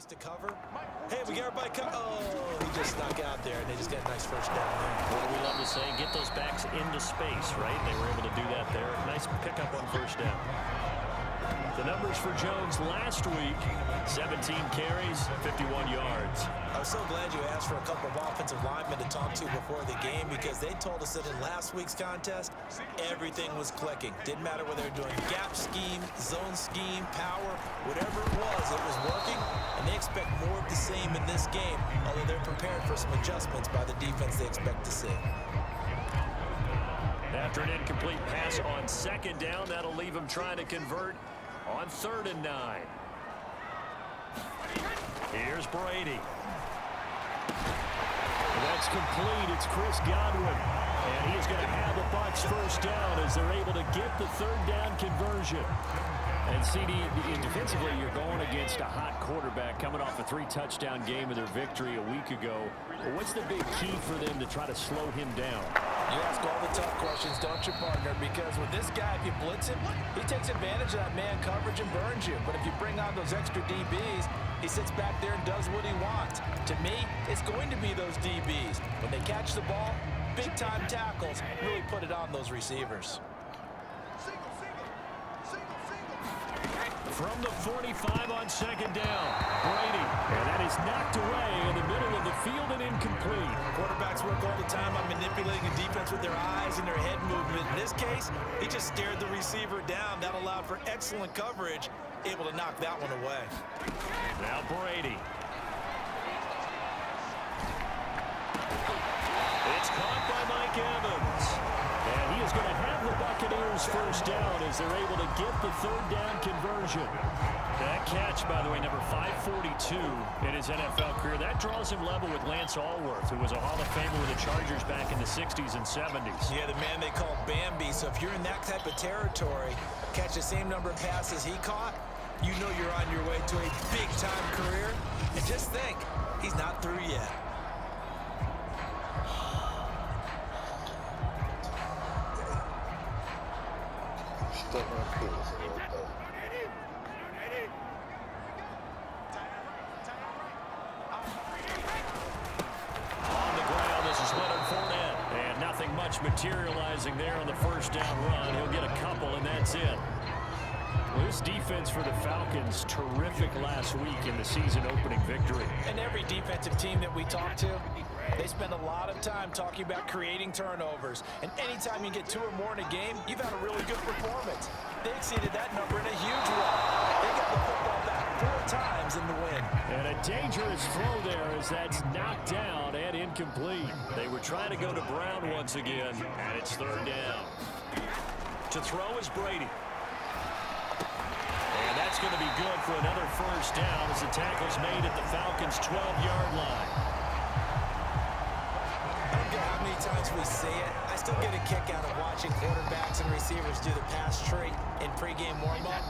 quarterbacks to cover. Hey, we got everybody come. Oh, he just snuck out there, and they just got a nice first down there. What do we love to say? Get those backs into space, right? They were able to do that there. Nice pickup on first down. The numbers for Jones last week, 17 carries, 51 yards. I was so glad you asked for a couple of offensive linemen to talk to before the game because they told us that in last week's contest, everything was clicking. Didn't matter whether they were doing gap scheme, zone scheme, power, whatever it was working, and they expect more of the same in this game, although they're prepared for some adjustments by the defense they expect to see. After an incomplete pass on second down, that'll leave him trying to convert on 3rd and 9. Here's Brady. That's complete. It's Chris Godwin. And he's going to have the Bucs first down as they're able to get the 3rd down conversion. And CD, defensively, you're going against a hot quarterback coming off a 3-touchdown game of their victory a week ago. What's the big key for them to try to slow him down? You ask all the tough questions, don't you, partner? Because with this guy, if you blitz him, he takes advantage of that man coverage and burns you. But if you bring on those extra DBs, he sits back there and does what he wants. To me, it's going to be those DBs. When they catch the ball, big-time tackles really put it on those receivers. From the 45 on second down, Brady. And that is knocked away in the middle of the field and incomplete. Quarterbacks work all the time on manipulating a defense with their eyes and their head movement. In this case, he just stared the receiver down. That allowed for excellent coverage, able to knock that one away. Now Brady. It's caught by Mike Evans. And he is going to have the Buccaneers first down as they're able to get the 3rd down conversion. That catch, by the way, number 542 in his NFL career. That draws him level with Lance Allworth, who was a Hall of Famer with the Chargers back in the 60s and 70s. Yeah, the man they call Bambi. So if you're in that type of territory, catch the same number of passes he caught, you know you're on your way to a big-time career. And just think, he's not through yet. Materializing there on the first down run. He'll get a couple, and that's it. Well, this defense for the Falcons, terrific last week in the season-opening victory. And every defensive team that we talk to, they spend a lot of time talking about creating turnovers. And anytime you get 2 or more in a game, you've had a really good performance. They exceeded that number in a huge way. They got the football back 4 times in the win. And a dangerous throw there as that's knocked down and incomplete. They were trying to go to Brown once again, and it's 3rd down. To throw is Brady. And that's going to be good for another first down as the tackle's made at the Falcons' 12-yard line. I don't care how many times we see it. I still get a kick out of watching quarterbacks and receivers do the pass tree in pregame warm-up.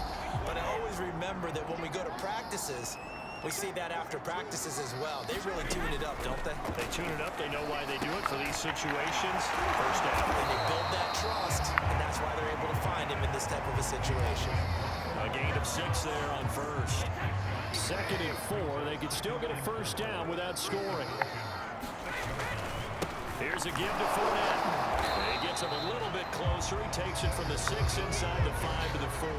But I always remember that when we go to practices, we see that after practices as well. They really tune it up, don't they? They tune it up. They know why they do it for these situations. First down. And they build that trust, and that's why they're able to find him in this type of a situation. A gain of 6 there on first. 2nd and 4. They could still get a first down without scoring. Here's a give to Fournette. And he gets him a little bit closer. He takes it from the 6 inside the 5 to the 4.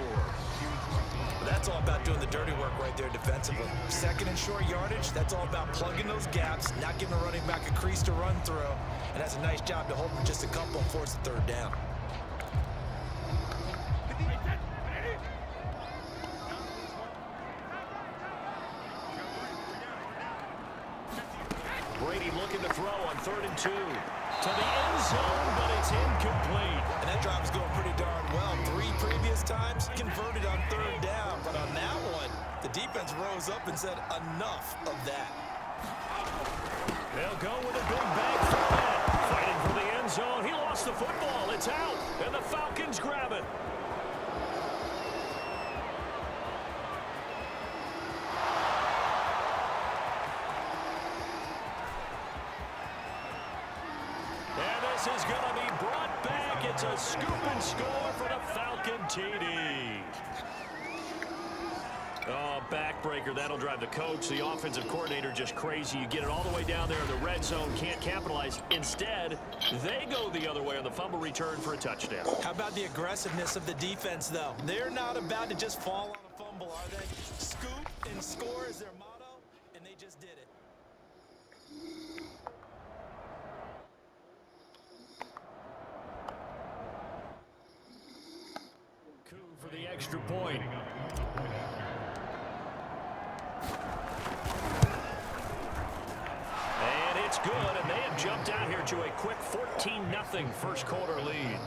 That's all about doing the dirty work right there defensively. 2nd and short yardage, that's all about plugging those gaps, not giving a running back a crease to run through. And that's a nice job to hold him just a couple and force the 3rd down. Brady looking to throw on 3rd and 2. To the end zone, but it's incomplete. And that drive is going pretty darn well. 3 previous times converted on 3rd down. But on that one, the defense rose up and said, enough of that. They'll go with a big bang for that. Fighting for the end zone. He lost the football. It's out. And the Falcons grab it. Is going to be brought back. It's a scoop and score for the Falcon TD. Oh, backbreaker. That'll drive the coach, the offensive coordinator, just crazy. You get it all the way down there in the red zone, can't capitalize. Instead, they go the other way on the fumble return for a touchdown. How about the aggressiveness of the defense, though? They're not about to just fall on a fumble, are they? Scoop and score is their motto, and they just did it. Coup for the extra point. And it's good, and they have jumped out here to a quick 14-0 first quarter lead.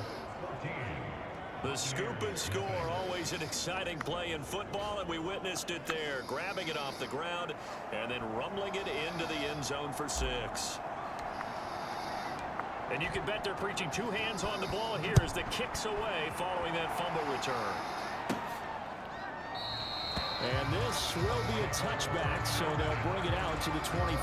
The scoop and score, always an exciting play in football, and we witnessed it there, grabbing it off the ground and then rumbling it into the end zone for 6. And you can bet they're preaching two hands on the ball here as the kick's away following that fumble return. And this will be a touchback, so they'll bring it out to the 25.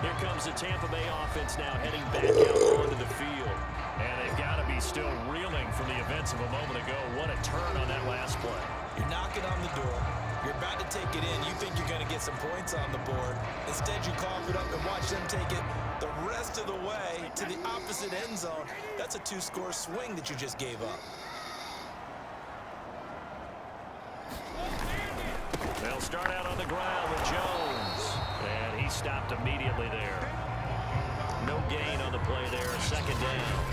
Here comes the Tampa Bay offense now heading back out onto the field. And they've got to be still reeling from the events of a moment ago. What a turn on that last play. You're knocking on the door. You're about to take it in. You think you're going to get some points on the board. Instead, you cough it up and watch them take it the rest of the way to the opposite end zone. That's a 2-score swing that you just gave up. They'll start out on the ground with Jones. And he stopped immediately there. No gain on the play there. Second down.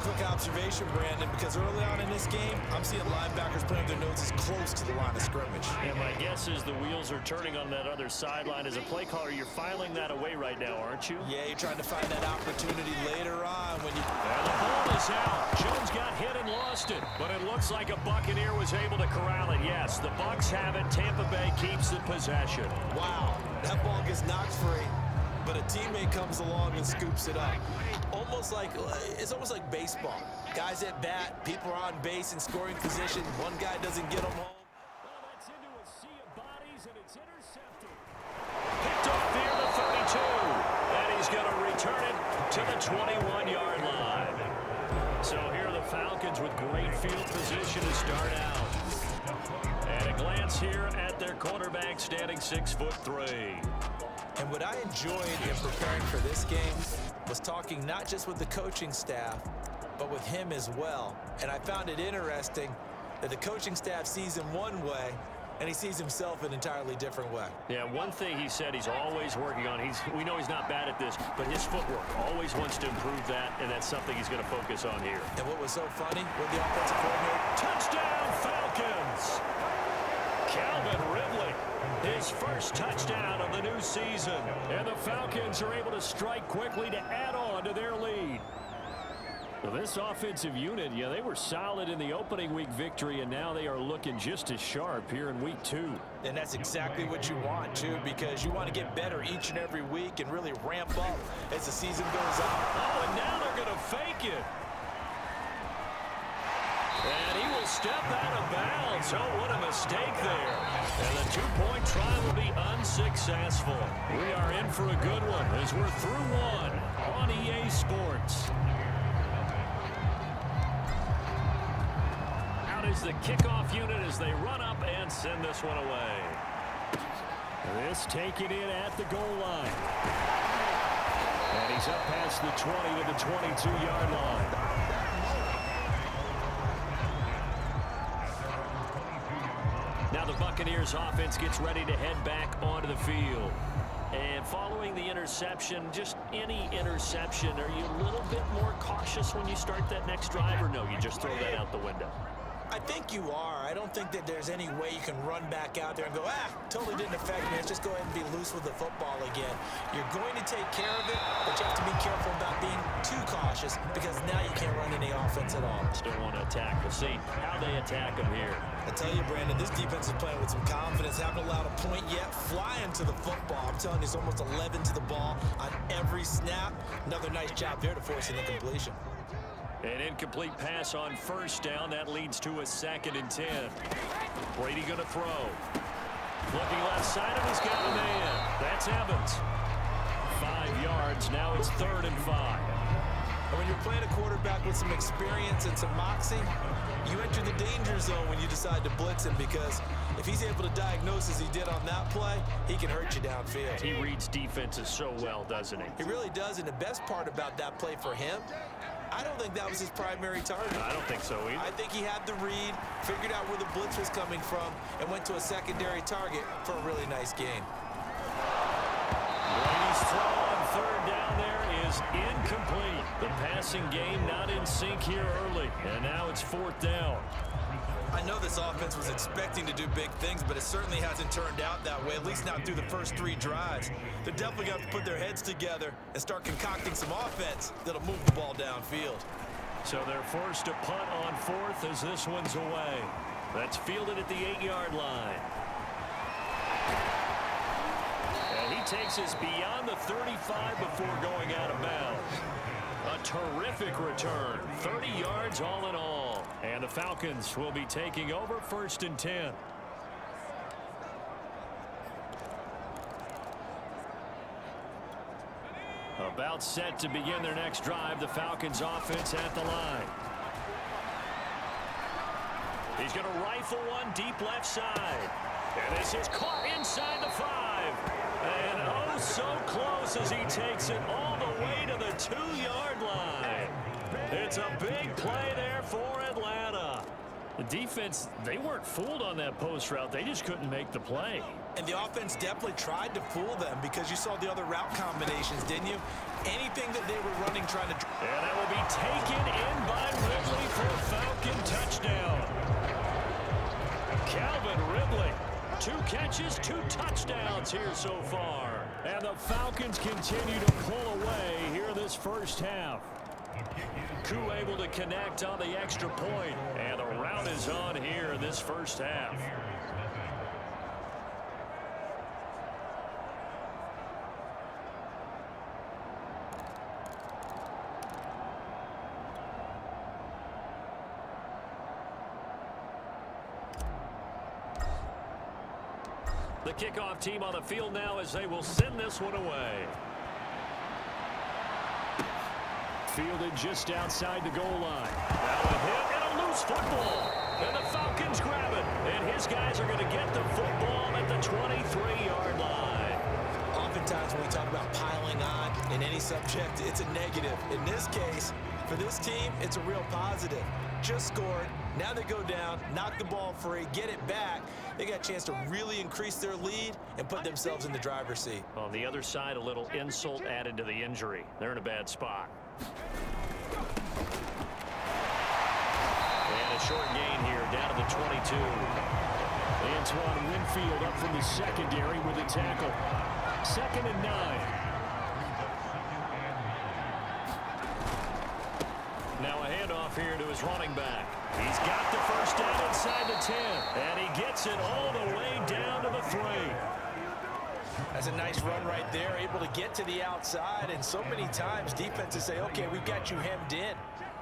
Quick observation, Brandon, because early on in this game, I'm seeing linebackers putting their noses close to the line of scrimmage. And my guess is the wheels are turning on that other sideline. As a play caller, you're filing that away right now, aren't you? Yeah, you're trying to find that opportunity later on when you... And the ball is out. Jones got hit and lost it, but it looks like a Buccaneer was able to corral it. Yes, the Bucs have it. Tampa Bay keeps the possession. Wow, that ball gets knocked free, but a teammate comes along and scoops it up. It's almost like baseball. Guys at bat, people are on base in scoring position. One guy doesn't get them home. Well, that's into a sea of bodies, and it's intercepted. Picked off near the 32, and he's going to return it to the 21-yard line. So here are the Falcons with great field position to start out. And a glance here at their quarterback, standing 6'3". And what I enjoyed in preparing for this game was talking not just with the coaching staff, but with him as well. And I found it interesting that the coaching staff sees him one way, and he sees himself an entirely different way. Yeah, one thing he said he's always working on, we know he's not bad at this, but his footwork, always wants to improve that, and that's something he's going to focus on here. And what was so funny with the offensive coordinator? Touchdown, Falcons! Calvin Ridley, his first touchdown of the new season. And the Falcons are able to strike quickly to add on to their lead. Well, this offensive unit, yeah, they were solid in the opening week victory, and now they are looking just as sharp here in week 2. And that's exactly what you want, too, because you want to get better each and every week and really ramp up as the season goes on. Oh, and now they're going to fake it. And he will step out of bounds. Oh, what a mistake there. And the two-point try will be unsuccessful. We are in for a good one as we're through one on EA Sports. Out is the kickoff unit as they run up and send this one away. This taken in at the goal line. And he's up past the 20 to the 22-yard line. Now the Buccaneers offense gets ready to head back onto the field. And following the interception, just any interception, are you a little bit more cautious when you start that next drive, or no, you just throw that out the window? I think you are. I don't think that there's any way you can run back out there and go, totally didn't affect me. Let's just go ahead and be loose with the football again. You're going to take care of it, but you have to be careful about being too cautious because now you can't run any offense at all. Still want to attack. We'll see how they attack them here. I tell you, Brandon, this defense is playing with some confidence. Haven't allowed a point yet. Flying to the football. I'm telling you, it's almost 11 to the ball on every snap. Another nice job there to force an incompletion. An incomplete pass on first down. That leads to a 2nd and 10. Brady going to throw. Looking left side, and he's got a man. That's Evans. 5 yards. Now it's 3rd and 5. And when you're playing a quarterback with some experience and some moxie, you enter the danger zone when you decide to blitz him, because if he's able to diagnose as he did on that play, he can hurt you downfield. He reads defenses so well, doesn't he? He really does, and the best part about that play for him, I don't think that was his primary target. I don't think so either. I think he had the read, figured out where the blitz was coming from, and went to a secondary target for a really nice gain. Brady's throw on third down there is incomplete. The passing game not in sync here early, and now it's fourth down. I know this offense was expecting to do big things, but it certainly hasn't turned out that way, at least not through the first 3 drives. They're definitely going to have to put their heads together and start concocting some offense that'll move the ball downfield. So they're forced to punt on fourth as this one's away. That's fielded at the 8-yard line. And he takes us beyond the 35 before going out of bounds. A terrific return, 30 yards all in all. And the Falcons will be taking over 1st and 10. About set to begin their next drive, the Falcons offense at the line. He's going to rifle one deep left side. And this is caught inside the 5. And oh, so close as he takes it all the way to the 2-yard line. It's a big play there for Atlanta. The defense, they weren't fooled on that post route. They just couldn't make the play. And the offense definitely tried to fool them, because you saw the other route combinations, didn't you? Anything that they were running, trying to... And that will be taken in by Ridley for a Falcon touchdown. Calvin Ridley, 2 catches, 2 touchdowns here so far. And the Falcons continue to pull away here in this first half. Koo able to connect on the extra point, and the route is on here in this first half. The kickoff team on the field now as they will send this one away. Fielded just outside the goal line. Now a hit and a loose football. And the Falcons grab it. And his guys are going to get the football at the 23-yard line. Oftentimes when we talk about piling on in any subject, it's a negative. In this case, for this team, it's a real positive. Just scored. Now they go down, knock the ball free, get it back. They got a chance to really increase their lead and put themselves in the driver's seat. On the other side, a little insult added to the injury. They're in a bad spot. And a short gain here, down to the 22. Antoine Winfield up from the secondary with a tackle. 2nd and 9. Now a handoff here to his running back. He's got the first down inside the 10. And he gets it all the way down to the 3. That's a nice run right there, able to get to the outside. And so many times defenses say, okay, we've got you hemmed in.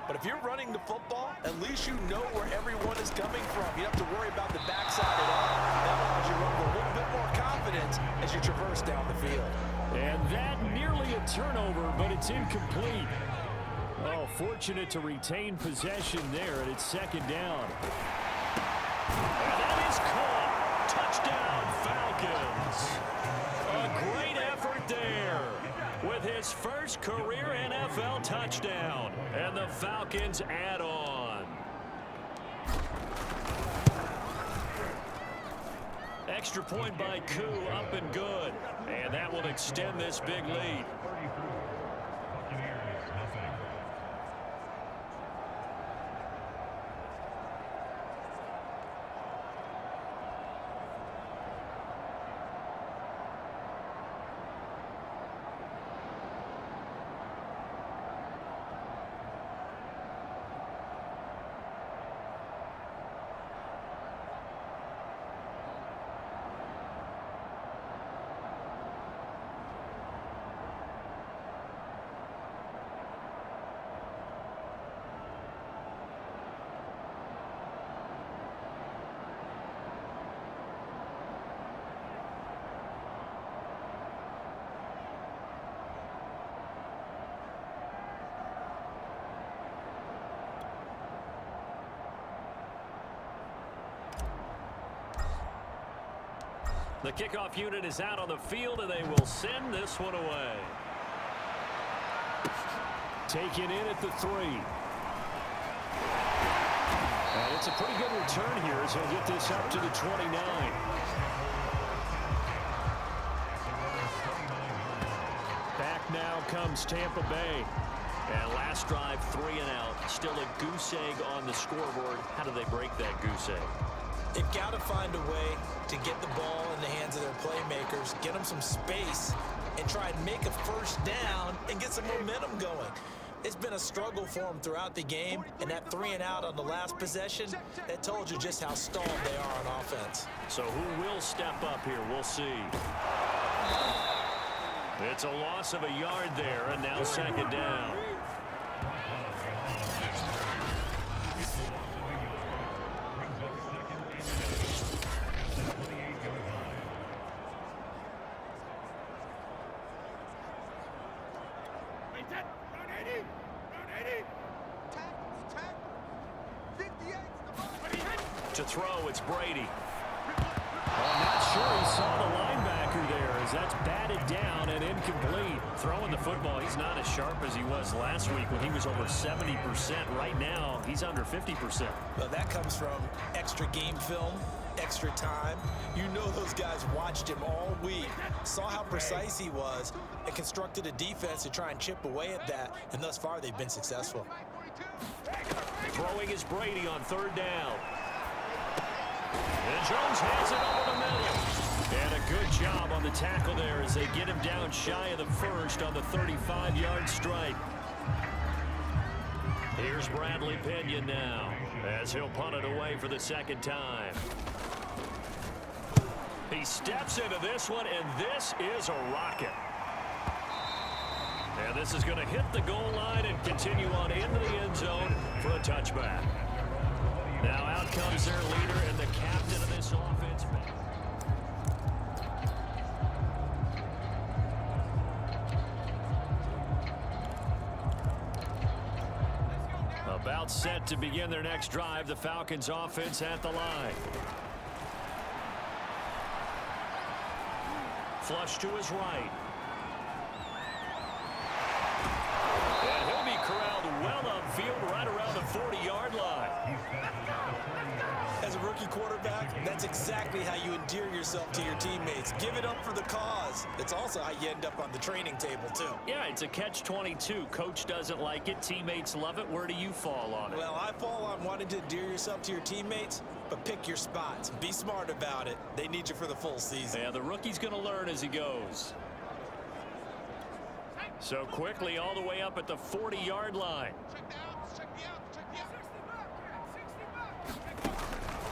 But if you're running the football, at least you know where everyone is coming from. You don't have to worry about the backside at all. That allows you to run with a little bit more confidence as you traverse down the field. And that nearly a turnover, but it's incomplete. Oh, fortunate to retain possession there, and it's 2nd down. And that is caught. Touchdown, Falcons. A great effort there with his first career NFL touchdown. And the Falcons add on. Extra point by Koo, up and good. And that will extend this big lead. The kickoff unit is out on the field, and they will send this one away. Taken in at the 3. And it's a pretty good return here as he'll get this up to the 29. Back now comes Tampa Bay. And last drive, 3 and out. Still a goose egg on the scoreboard. How do they break that goose egg? They've got to find a way to get the ball in the hands of their playmakers, get them some space, and try and make a first down and get some momentum going. It's been a struggle for them throughout the game, and that 3 and out on the last possession, that told you just how stalled they are on offense. So who will step up here? We'll see. It's a loss of a yard there, and now second down. To throw, it's Brady. I'm not sure he saw the linebacker there as that's batted down and incomplete. Throwing the football, he's not as sharp as he was last week when he was over 70%. Right now, he's under 50%. Well, that comes from extra game film, extra time. You know those guys watched him all week, saw how precise he was, and constructed a defense to try and chip away at that, and thus far they've been successful. Throwing is Brady on third down. And Jones has it over the middle. And a good job on the tackle there as they get him down shy of the first on the 35-yard strike. Here's Bradley Pinion now as he'll punt it away for the second time. He steps into this one, and this is a rocket. And this is going to hit the goal line and continue on into the end zone for a touchback. Now out comes their leader and the captain of this offense. About set to begin their next drive. The Falcons offense at the line. Flush to his right. And he'll be corralled well upfield right around the 40-yard line. As a rookie quarterback, that's exactly how you endear yourself to your teammates. Give it up for the cause. It's also how you end up on the training table, too. Yeah, it's a catch-22. Coach doesn't like it. Teammates love it. Where do you fall on it? Well, I fall on wanting to endear yourself to your teammates, but pick your spots. Be smart about it. They need you for the full season. Yeah, the rookie's going to learn as he goes. So quickly all the way up at the 40-yard line.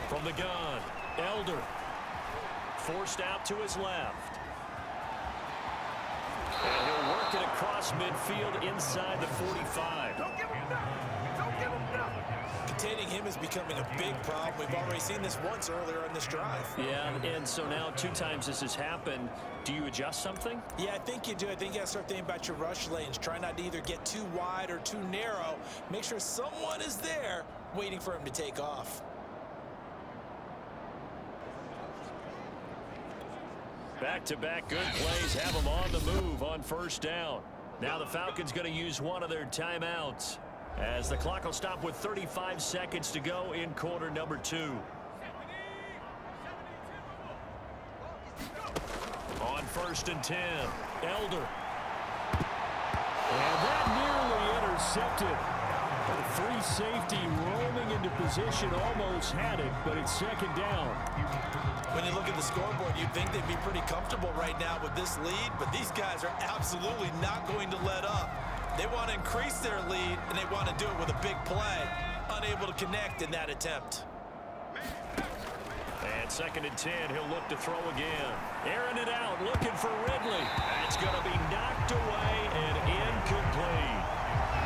From the gun, Elder. Forced out to his left. And he'll work it across midfield inside the 45. Don't give him nothing. Don't give him nothing. Containing him is becoming a big problem. We've already seen this once earlier in this drive. Yeah, and so now 2 times this has happened. Do you adjust something? Yeah, I think you do. I think you got to start thinking about your rush lanes. Try not to either get too wide or too narrow. Make sure someone is there waiting for him to take off. Back-to-back good plays have them on the move on first down. Now the Falcons going to use one of their timeouts as the clock will stop with 35 seconds to go in quarter number 2. On 1st and 10, Elder. And that nearly intercepted. The free safety roaming into position almost had it, but it's second down. When you look at the scoreboard, you'd think they'd be pretty comfortable right now with this lead, but these guys are absolutely not going to let up. They want to increase their lead, and they want to do it with a big play. Unable to connect in that attempt. And 2nd and 10, he'll look to throw again. Airing it out, looking for Ridley. That's going to be knocked away and incomplete.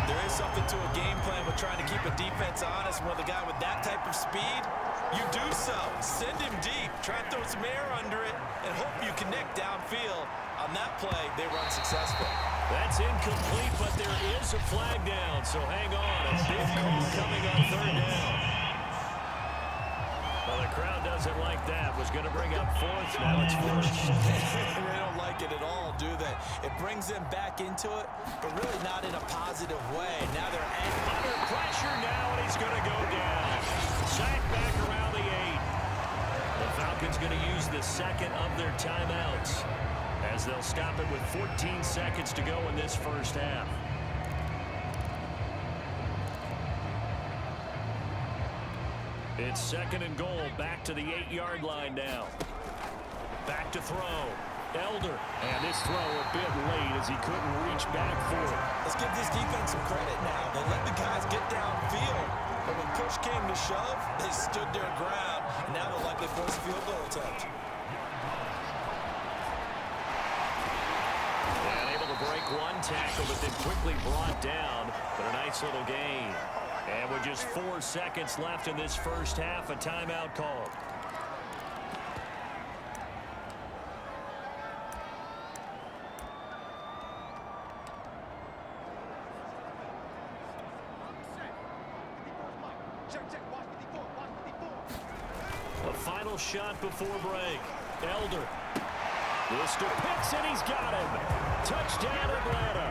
There is something to a game plan with trying to keep a defense honest. With a guy with that type of speed, you do so. Send him deep. Try and throw some air under it and hope you connect downfield. On that play, they were unsuccessful. That's incomplete, but there is a flag down, so hang on. A big call coming on 3rd down. Well, the crowd doesn't like that. Was going to bring up fourth. Now it's first. They don't like it at all, do they? It brings them back into it, but really not in a positive way. Now they're under pressure now, and he's going to go down. Sacked back around the 8. The Falcons going to use the second of their timeouts as they'll stop it with 14 seconds to go in this first half. It's second and goal, back to the 8-yard line now. Back to throw. Elder. And this throw a bit late as he couldn't reach back for it. Let's give this defense some credit now. They let the guys get downfield. But when push came to shove, they stood their ground. And now they'll likely force a field goal attempt. And able to break one tackle, but then quickly brought down. But a nice little gain. And with just 4 seconds left in this first half, a timeout called. A final shot before break. Elder. Mr. Pitts, and he's got him. Touchdown, Atlanta.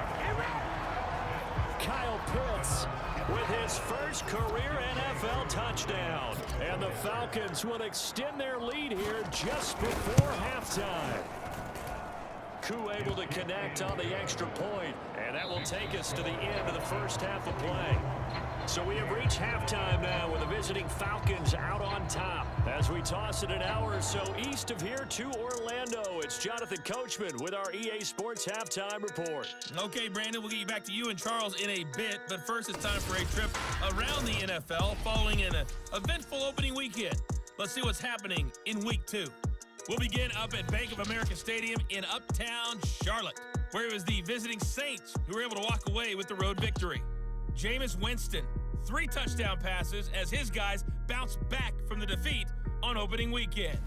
Kyle Pitts with his first career NFL touchdown. And the Falcons will extend their lead here just before halftime. Koo able to connect on the extra point, and that will take us to the end of the first half of play. So we have reached halftime now with the visiting Falcons out on top. As we toss it an hour or so east of here to Orlando, it's Jonathan Coachman with our EA Sports Halftime Report. Okay, Brandon, we'll get you back to you and Charles in a bit, but first it's time for a trip around the NFL following an eventful opening weekend. Let's see what's happening in Week 2. We'll begin up at Bank of America Stadium in Uptown Charlotte, where it was the visiting Saints who were able to walk away with the road victory. Jameis Winston, 3 touchdown passes as his guys bounce back from the defeat on opening weekend.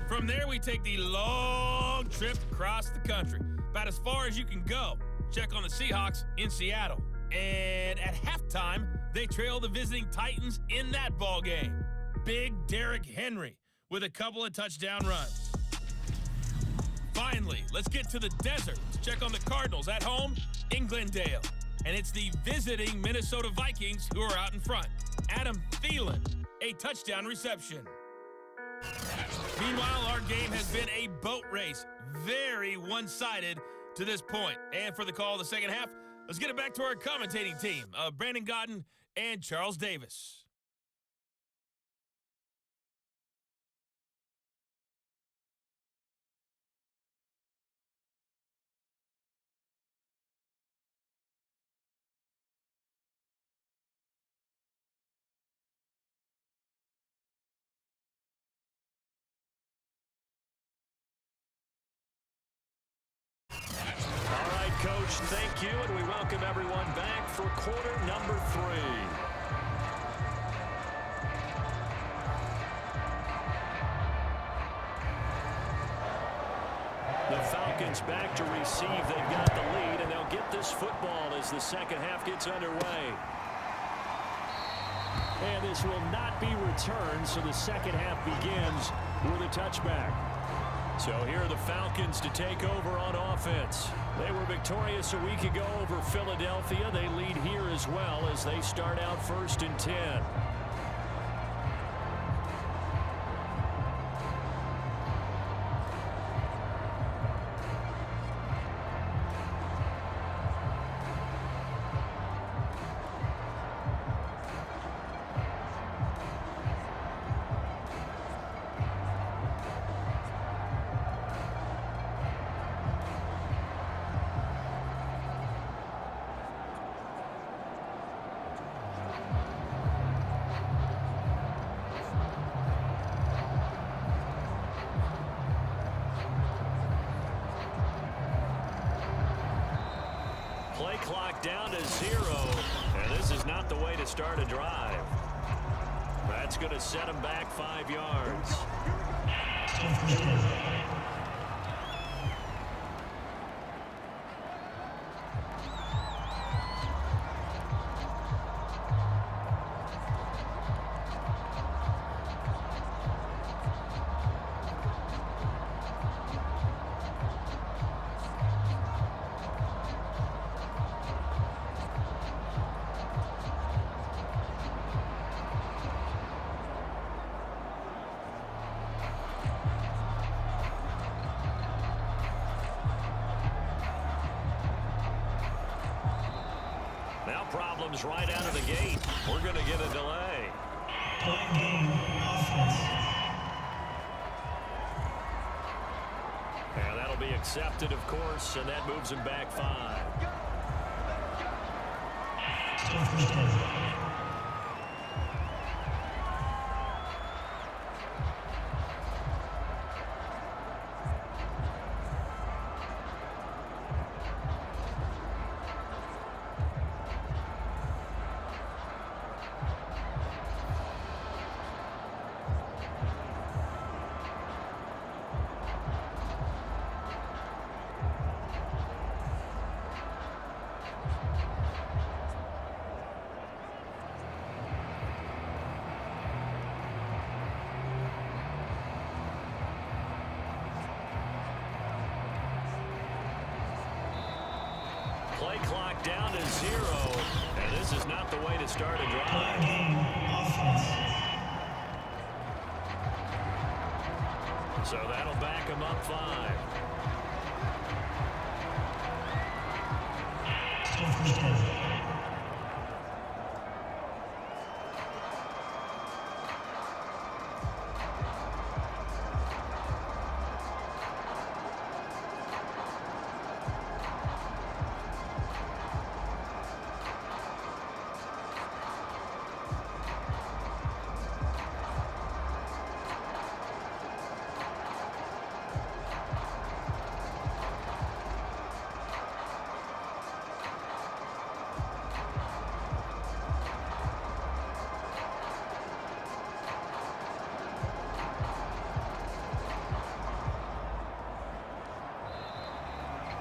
From there, we take the long trip across the country, about as far as you can go. Check on the Seahawks in Seattle. And at halftime, they trail the visiting Titans in that ball game. Big Derrick Henry with a couple of touchdown runs. Finally, let's get to the desert to check on the Cardinals at home in Glendale. And it's the visiting Minnesota Vikings who are out in front. Adam Thielen, a touchdown reception. Meanwhile, our game has been a boat race. Very one-sided to this point. And for the call of the second half, let's get it back to our commentating team of Brandon Godden and Charles Davis. Coach, thank you, and we welcome everyone back for quarter number 3. The Falcons back to receive. They've got the lead, and they'll get this football as the second half gets underway. And this will not be returned, so the second half begins with a touchback. So here are the Falcons to take over on offense. They were victorious a week ago over Philadelphia. They lead here as well as they start out 1st and 10. Play clock down to 0, and this is not the way to start a drive. That's going to set them back 5 yards. problems right out of the gate. We're going to get a delay. And that'll be accepted, of course, and that moves him back 5. Play clock down to 0, and this is not the way to start a drive. So that'll back him up 5.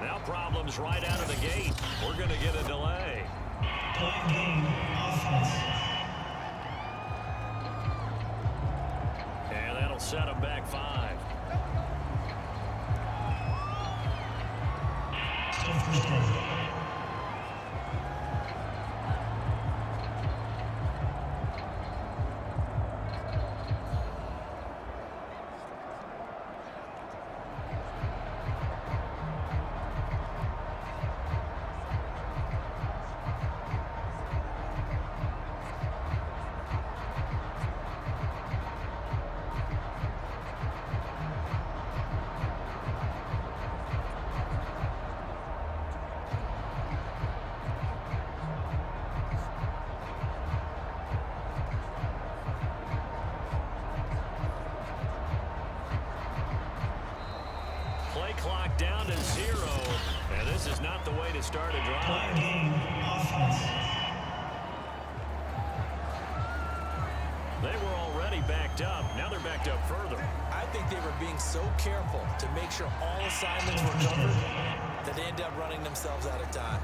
Now problems right out of the gate. We're going to get a delay. And that'll set him back 5. Play clock down to 0, and this is not the way to start a drive. They were already backed up. Now they're backed up further. I think they were being so careful to make sure all assignments were covered that they end up running themselves out of time.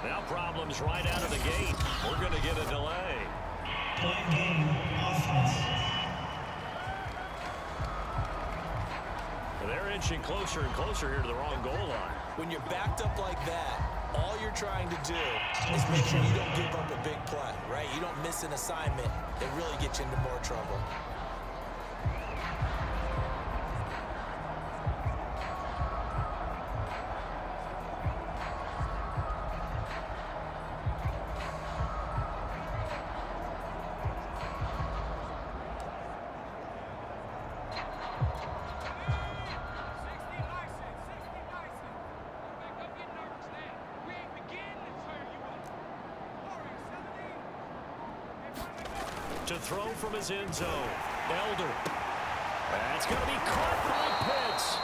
Now problems right out of the gate. We're going to get a delay. They're inching closer and closer here to the wrong goal line. When you're backed up like that, all you're trying to do is make sure you don't give up a big play, right? You don't miss an assignment that really gets you into more trouble. To throw from his end zone. Elder. That's going to be caught by Pitts.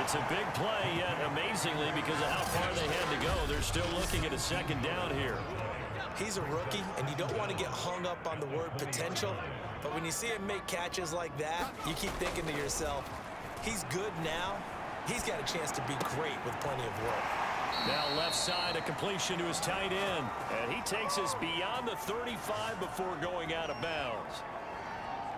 It's a big play, yet amazingly, because of how far they had to go, they're still looking at a second down here. He's a rookie, and you don't want to get hung up on the word potential. But when you see him make catches like that, you keep thinking to yourself, he's good now. He's got a chance to be great with plenty of work. Now left side, a completion to his tight end. And he takes us beyond the 35 before going out of bounds.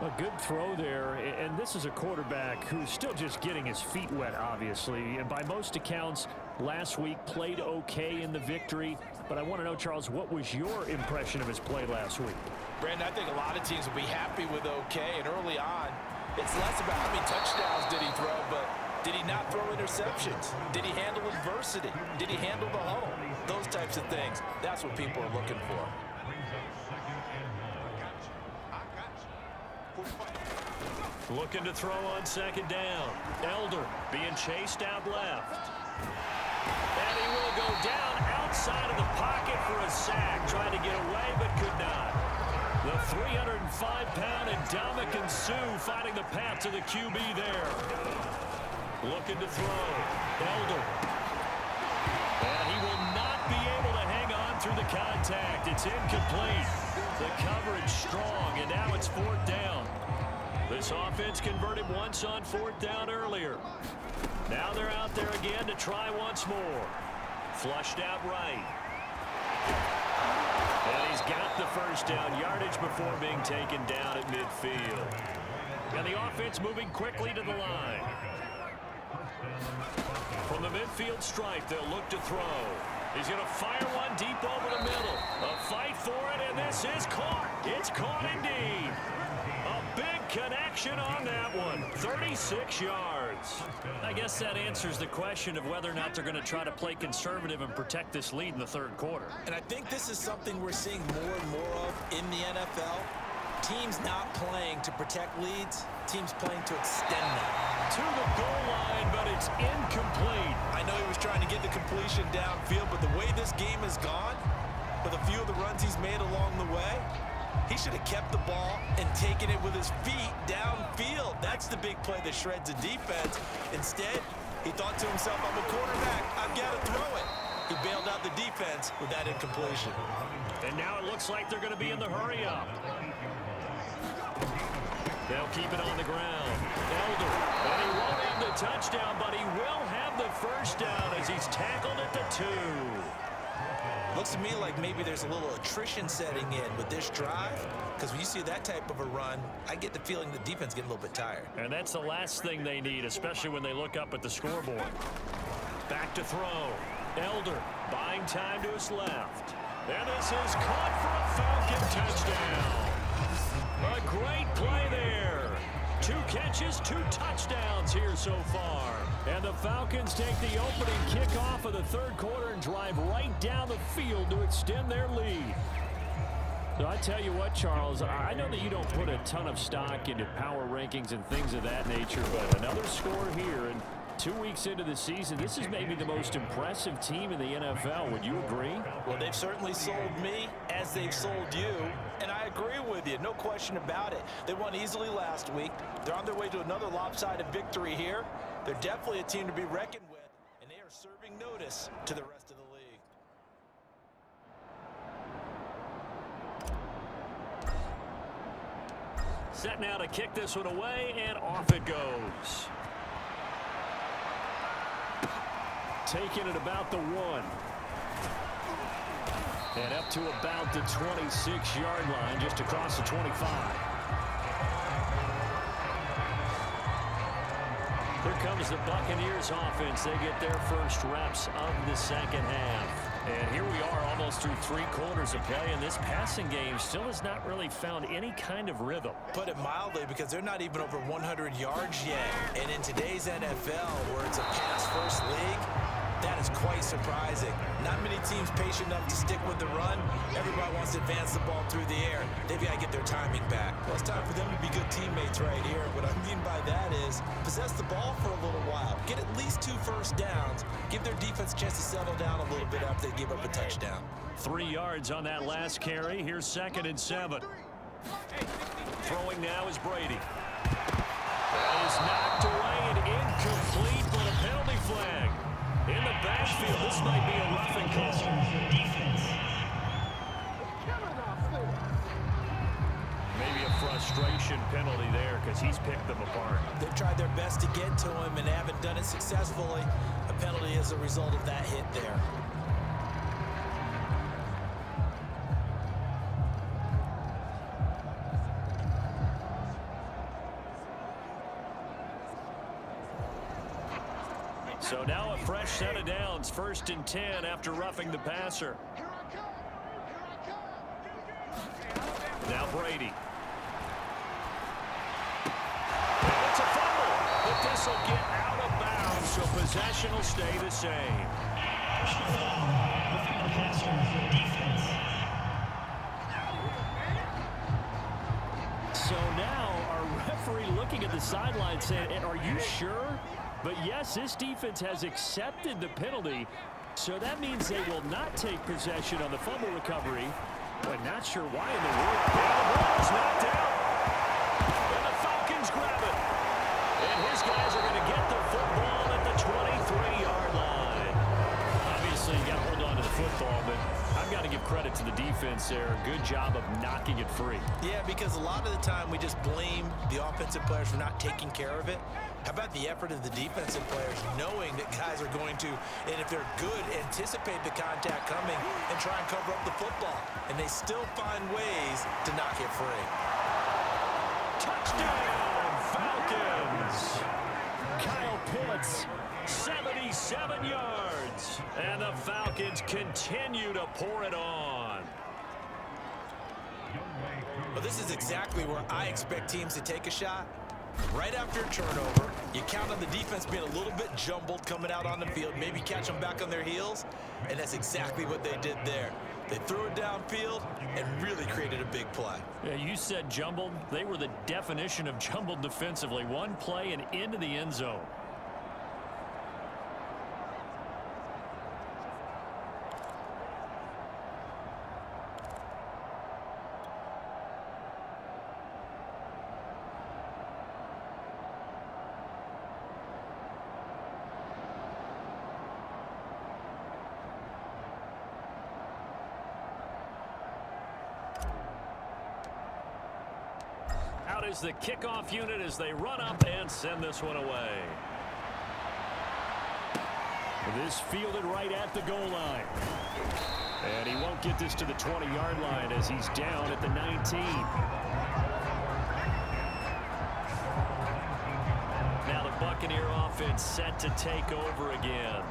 A good throw there, and this is a quarterback who's still just getting his feet wet, obviously. And by most accounts, last week played okay in the victory. But I want to know, Charles, what was your impression of his play last week? Brandon, I think a lot of teams will be happy with okay, and early on, it's less about how many touchdowns did he throw, but did he not throw interceptions? Did he handle adversity? Did he handle the huddle? Those types of things. That's what people are looking for. Looking to throw on second down. Elder being chased out left. And he will go down outside of the pocket for a sack. Trying to get away, but could not. The 305-pound Ndamukong Suh finding the path to the QB there. Looking to throw. Elder. And he will not be able to hang on through the contact. It's incomplete. The coverage strong, and now it's fourth down. This offense converted once on fourth down earlier. Now they're out there again to try once more. Flushed out right. And he's got the first down yardage before being taken down at midfield. And the offense moving quickly to the line. From the midfield stripe, they'll look to throw. He's going to fire one deep over the middle. A fight for it, and this is caught. It's caught indeed. A big connection on that one. 36 yards. I guess that answers the question of whether or not they're going to try to play conservative and protect this lead in the third quarter. And I think this is something we're seeing more and more of in the NFL. Teams not playing to protect leads, teams playing to extend them. To the goal line, but it's incomplete. I know he was trying to get the completion downfield, but the way this game has gone, with a few of the runs he's made along the way, he should have kept the ball and taken it with his feet downfield. That's the big play that shreds a defense. Instead, he thought to himself, I'm a quarterback, I've got to throw it. He bailed out the defense with that incompletion. And now it looks like they're going to be in the hurry-up. They'll keep it on the ground. Elder, and he won't have the touchdown, but he will have the first down as he's tackled at the 2. Looks to me like maybe there's a little attrition setting in with this drive, because when you see that type of a run, I get the feeling the defense getting a little bit tired. And that's the last thing they need, especially when they look up at the scoreboard. Back to throw. Elder buying time to his left. And this is caught for a Falcon touchdown. A great play there. 2 catches, 2 touchdowns here so far. And the Falcons take the opening kickoff of the third quarter and drive right down the field to extend their lead. So I tell you what, Charles, I know that you don't put a ton of stock into power rankings and things of that nature, but another score here, and 2 weeks into the season, this is maybe the most impressive team in the NFL. Would you agree? Well, they've certainly sold me as they've sold you, and I agree with you, no question about it. They won easily last week. They're on their way to another lopsided victory here. They're definitely a team to be reckoned with, and they are serving notice to the rest of the league. Set now to kick this one away, and off it goes. Taking it about the 1. And up to about the 26-yard line, just across the 25. Here comes the Buccaneers offense. They get their first reps of the second half. And here we are almost through 3 quarters of play, and this passing game still has not really found any kind of rhythm. Put it mildly, because they're not even over 100 yards yet. And in today's NFL, where it's a pass-first league, that is quite surprising. Not many teams patient enough to stick with the run. Everybody wants to advance the ball through the air. They've got to get their timing back. Well, it's time for them to be good teammates right here. What I mean by that is possess the ball for a little while. Get at least 2 first downs. Give their defense a chance to settle down a little bit after they give up a touchdown. 3 yards on that last carry. Here's 2nd and 7. Throwing now is Brady. That is knocked away and incomplete, but a penalty flag. In the backfield, this might be a roughing call. Maybe a frustration best to get to him and haven't done it successfully. A penalty as a result of that hit there. So now a fresh set of downs, 1st and 10 after roughing the passer. Now Brady. It's a fumble, but this will get out of bounds, so possession will stay the same. So now our referee looking at the sideline saying, are you sure? But yes, this defense has accepted the penalty, so that means they will not take possession on the fumble recovery. But not sure why in the world. And the ball is knocked out. And the Falcons grab it. And his guys are going to get the football at the 23-yard line. Obviously, you got to hold on to the football, but I've got to give credit to the defense there. Good job of knocking it free. Yeah, because a lot of the time we just blame the offensive players for not taking care of it. How about the effort of the defensive players knowing that guys are going to, and if they're good, anticipate the contact coming and try and cover up the football. And they still find ways to knock it free. Touchdown, Falcons! Kyle Pitts, 77 yards. And the Falcons continue to pour it on. Well, this is exactly where I expect teams to take a shot. Right after a turnover, you count on the defense being a little bit jumbled coming out on the field, maybe catch them back on their heels, and that's exactly what they did there. They threw it downfield and really created a big play. Yeah, you said jumbled. They were the definition of jumbled defensively. One play and into the end zone. Out is the kickoff unit as they run up and send this one away. This fielded right at the goal line. And he won't get this to the 20-yard line as he's down at the 19. Now the Buccaneer offense set to take over again.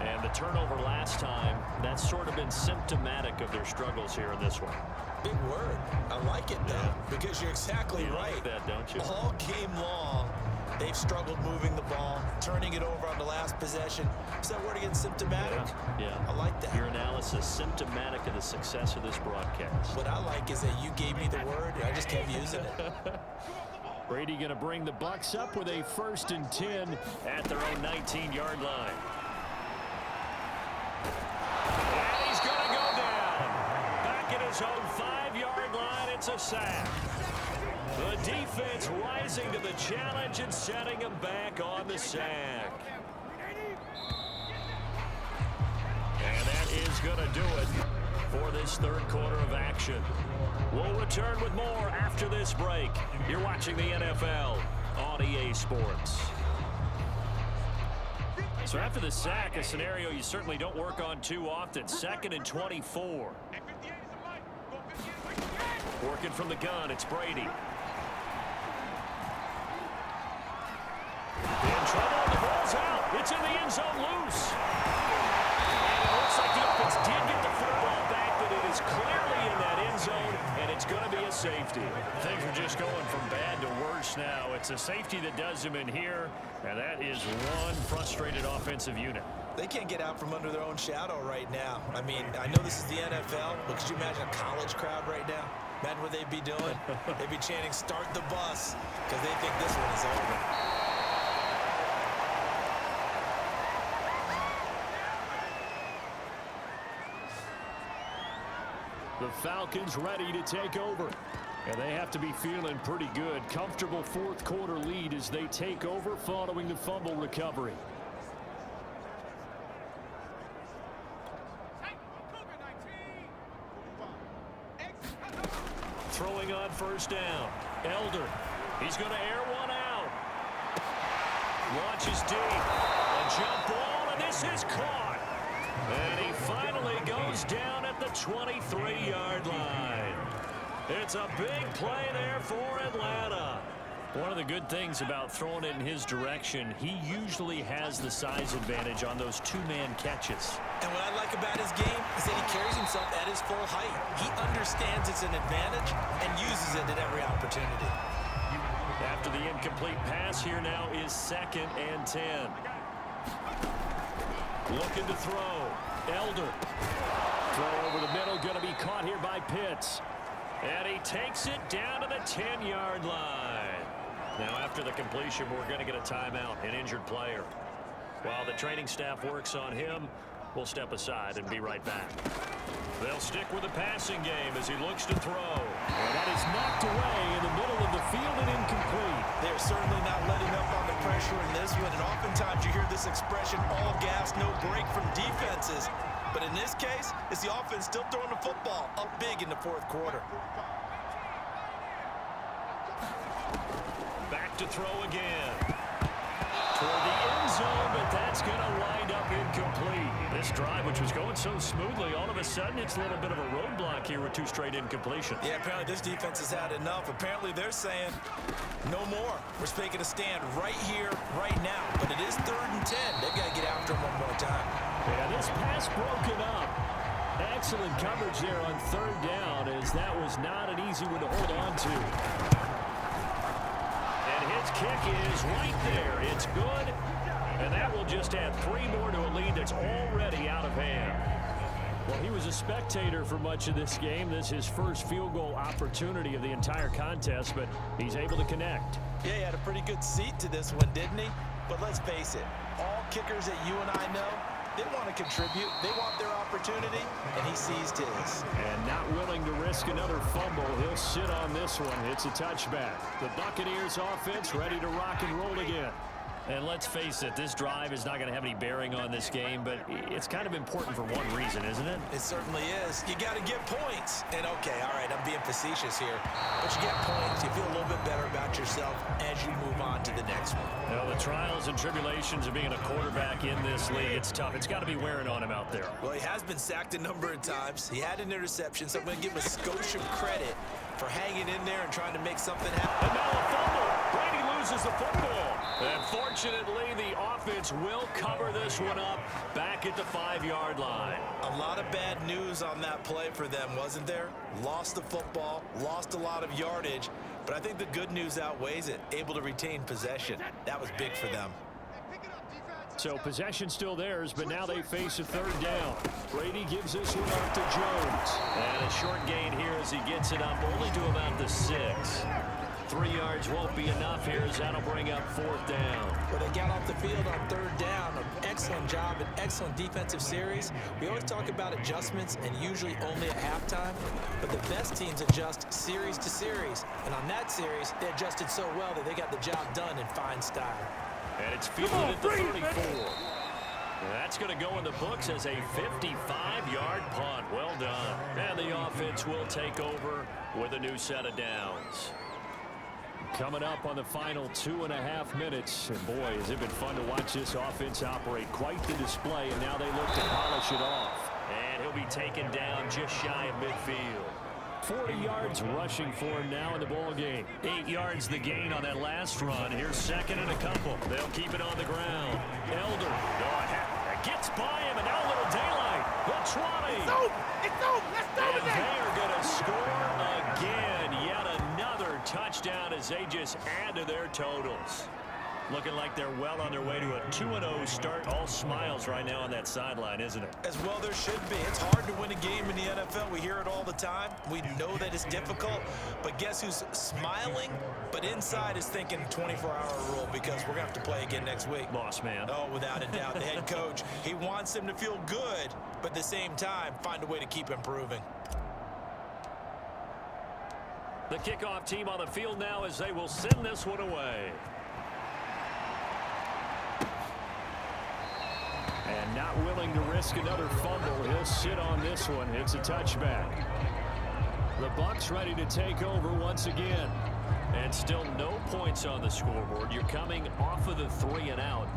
And the turnover last time, that's sort of been symptomatic of their struggles here in this one. Big word. I like it, though, because you're exactly right. Like that, don't you? All game long, they've struggled moving the ball, turning it over on the last possession. Is that word again, symptomatic? Yeah. I like that. Your analysis, symptomatic of the success of this broadcast. What I like is that you gave me the word, and I just kept using it. Brady going to bring the Bucs up with a 1st and 10 at their own 19-yard line. And he's going to go down. Back at his own 5-yard line, it's a sack. The defense rising to the challenge and setting him back on the sack. And that is going to do it for this third quarter of action. We'll return with more after this break. You're watching the NFL on EA Sports. So after the sack, a scenario you certainly don't work on too often. 2nd and 24. Working from the gun, it's Brady. In trouble, the ball's out. It's in the end zone loose. And it looks like the offense did get the football back, but it is clearly in that end zone, and it's going to be a safety. Things are just going from bad to worse now. It's a safety that does them in here, and that is one frustrated offensive unit. They can't get out from under their own shadow right now. I mean, I know this is the NFL, but could you imagine a college crowd right now? Imagine what they'd be doing. They'd be chanting, "Start the bus," because they think this one is over. The Falcons ready to take over. And they have to be feeling pretty good. Comfortable fourth quarter lead as they take over following the fumble recovery. Throwing on 1st down. Elder. He's going to air one out. Launches deep. A jump ball, and this is caught. And he finally goes down at the 23-yard line. It's a big play there for Atlanta. One of the good things about throwing it in his direction, he usually has the size advantage on those two-man catches. And what I like about his game is that he carries himself at his full height. He understands it's an advantage and uses it at every opportunity. After the incomplete pass, here now is 2nd and 10. Looking to throw. Elder. Throw over the middle, going to be caught here by Pitts. And he takes it down to the 10-yard line. Now, after the completion, we're going to get a timeout, an injured player. While the training staff works on him, we'll step aside and be right back. They'll stick with the passing game as he looks to throw. And that is knocked away in the middle of the field and incomplete. They're certainly not letting up on the pressure in this one, and oftentimes you hear this expression, all gas, no break from defenses. But in this case, it's the offense still throwing the football up big in the 4th quarter. Back to throw again. Toward the end zone, but that's going to wind up incomplete. This drive, which was going so smoothly, all of a sudden it's a little bit of a roadblock here with 2 straight incompletions. Yeah, apparently this defense has had enough. Apparently they're saying, no more. We're making a stand right here, right now. But it is 3rd and 10. They've got to get after him one more time. Yeah, this pass broken up. Excellent coverage there on 3rd down, as that was not an easy one to hold on to. And his kick is right there. It's good. And that will just add 3 more to a lead that's already out of hand. Well, he was a spectator for much of this game. This is his first field goal opportunity of the entire contest, but he's able to connect. Yeah, he had a pretty good seat to this one, didn't he? But let's face it, all kickers that you and I know, they want to contribute. They want their opportunity, and he seized his. And not willing to risk another fumble. He'll sit on this one. It's a touchback. The Buccaneers offense ready to rock and roll again. And let's face it, this drive is not going to have any bearing on this game, but it's kind of important for one reason, isn't it? It certainly is. You got to get points. And, okay, all right, I'm being facetious here. But you get points. You feel a little bit better about yourself as you move on to the next one. Well, the trials and tribulations of being a quarterback in this league, it's tough. It's got to be wearing on him out there. Well, he has been sacked a number of times. He had an interception, so I'm going to give him a skosh of credit for hanging in there and trying to make something happen. And now a fumble. Brady loses the football. And fortunately, the offense will cover this one up back at the 5-yard line. A lot of bad news on that play for them, wasn't there? Lost the football, lost a lot of yardage, but I think the good news outweighs it. Able to retain possession. That was big for them. So possession still theirs, but now they face a 3rd down. Brady gives this one up to Jones. And a short gain here as he gets it up only to about the 6. 3 yards won't be enough here as that'll bring up 4th down. Well, they got off the field on 3rd down. An excellent job, an excellent defensive series. We always talk about adjustments and usually only at halftime, but the best teams adjust series to series. And on that series, they adjusted so well that they got the job done in fine style. And it's fielded at the 34. That's going to go in the books as a 55-yard punt. Well done. And the offense will take over with a new set of downs. Coming up on the final 2.5 minutes. And boy, has it been fun to watch this offense operate. Quite the display, and now they look to polish it off. And he'll be taken down just shy of midfield. 40 yards rushing for him now in the ball game. 8 yards the gain on that last run. Here's 2nd and a couple. They'll keep it on the ground. Elder gets by him, and now a little daylight. The 20. It's over. It's over. Let's dominate. And they're going to score again. Yet another touchdown as they just add to their totals. Looking like they're well on their way to a 2-0 start. All smiles right now on that sideline, isn't it? As well there should be. It's hard to win a game in the NFL. We hear it all the time. We know that it's difficult. But guess who's smiling? But inside is thinking 24-hour rule because we're going to have to play again next week. Boss man. Oh, without a doubt. The head coach, he wants them to feel good, but at the same time, find a way to keep improving. The kickoff team on the field now as they will send this one away. And not willing to risk another fumble. He'll sit on this one. It's a touchback. The Bucs ready to take over once again. And still no points on the scoreboard. You're coming off of the 3 and out.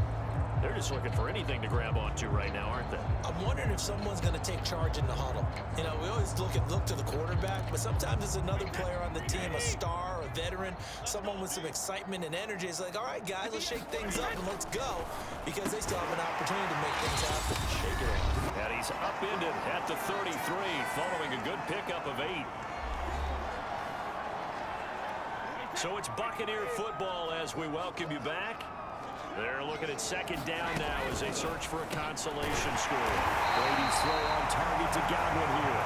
They're just looking for anything to grab onto right now, aren't they? I'm wondering if someone's going to take charge in the huddle. You know, we always look to the quarterback, but sometimes it's another player on the team, a star, a veteran, someone with some excitement and energy. It's like, all right, guys, let's shake things up and let's go, because they still have an opportunity to make things happen. Shake it up. And he's upended at the 33, following a good pickup of 8. So it's Buccaneer football as we welcome you back. They're looking at second down now as they search for a consolation score. Brady's throw on target to Godwin here.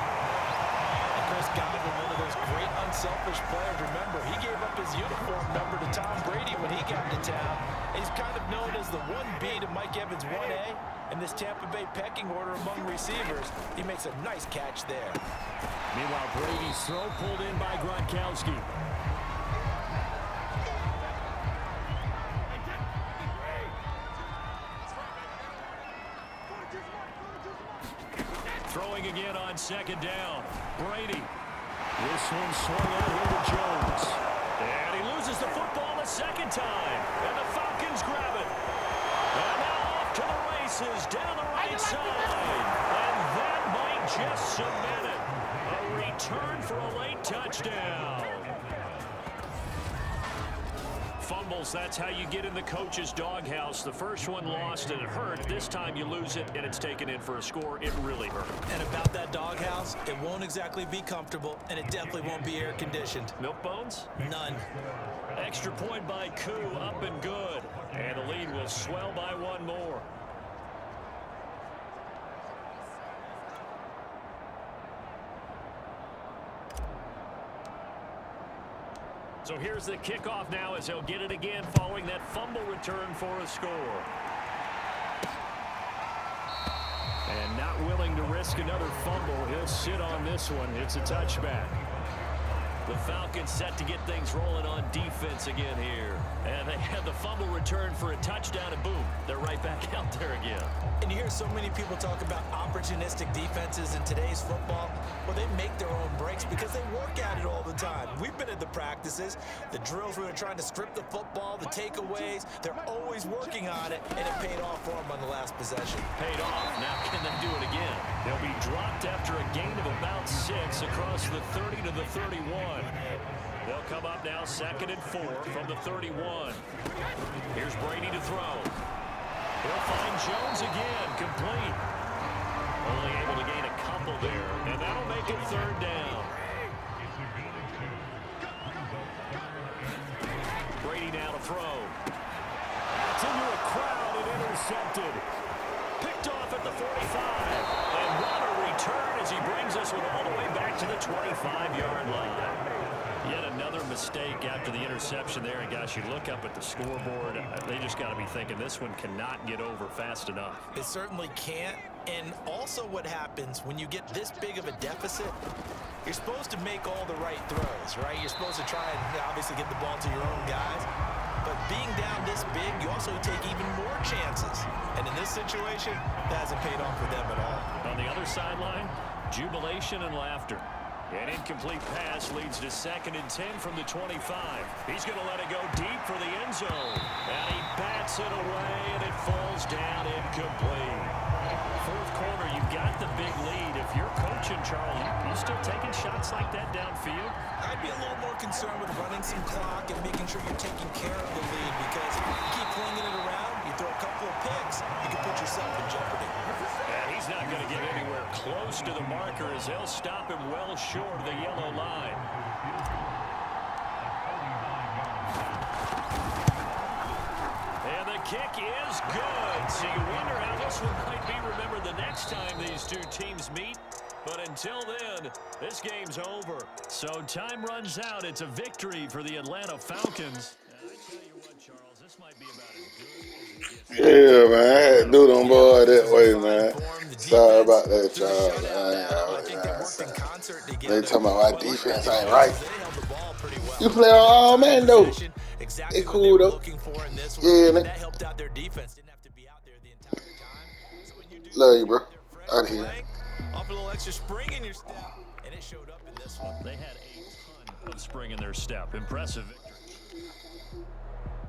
And Chris Godwin, one of those great unselfish players. Remember, he gave up his uniform number to Tom Brady when he got to town. He's kind of known as the 1B to Mike Evans 1A in this Tampa Bay pecking order among receivers. He makes a nice catch there. Meanwhile, Brady's throw pulled in by Gronkowski. Throwing again on second down. Brady. This one swung out here to Jones. And he loses the football a second time. And the Falcons grab it. And now off to the races down the right side. And that might just cement it. A return for a late touchdown. Fumbles, that's how you get in the coach's doghouse. The first one lost and it hurt. This time you lose it and it's taken in for a score. It really hurt. And about that doghouse, it won't exactly be comfortable, and it definitely won't be air conditioned. Milk bones? None. Extra point by Koo, up and good. And the lead will swell by one more. So here's the kickoff now as he'll get it again following that fumble return for a score. And not willing to risk another fumble. He'll sit on this one. It's a touchback. The Falcons set to get things rolling on defense again here. And they have the fumble return for a touchdown, and boom, they're right back out there again. And you hear so many people talk about opportunistic defenses in today's football. Well, they make their own breaks because they work at it all the time. We've been at the practices, the drills where they're trying to strip the football, the takeaways. They're always working on it, and it paid off for them on the last possession. Paid off. Now can they do it again? They'll be dropped after a gain of about 6 across the 30 to the 31. They'll come up now 2nd and 4 from the 31. Here's Brady to throw. He'll find Jones again, complete. Only able to gain a couple there, and that'll make it 3rd down. Brady now to throw. It's into a crowd and intercepted. Picked off at the 45. And what a return as he brings us all the way back to the 25-yard line. Yet another mistake after the interception there. And, gosh, you look up at the scoreboard. They just got to be thinking this one cannot get over fast enough. It certainly can't. And also what happens when you get this big of a deficit, you're supposed to make all the right throws, right? You're supposed to try and obviously get the ball to your own guys. But being down this big, you also take even more chances. And in this situation, that hasn't paid off for them at all. On the other sideline, jubilation and laughter. An incomplete pass leads to 2nd and 10 from the 25. He's going to let it go deep for the end zone. And he bats it away, and it falls down incomplete. 4th quarter, you've got the big lead. If you're coaching, Charles, you still taking shots like that downfield? I'd be a little more concerned with running some clock and making sure you're taking care of the lead, because if you keep flinging it around, you throw a couple of picks, you can put yourself in jeopardy. And he's not going to get anywhere close to the marker as they'll stop him well short of the yellow line. And the kick is good. So you wonder how this one might be remembered the next time these two teams meet. But until then, this game's over. So time runs out. It's a victory for the Atlanta Falcons. I tell you what, Charles, this might be about as good as it gets. Yeah, man. I had to do them boy that way, man. Sorry about that, Charles. They talking about my defense ain't right. You play all man, though. They cool, though. Yeah, man. Love you, bro. Out of here. Off a little extra spring in your step, and it showed up in this one. They had a ton of spring in their step. Impressive victory.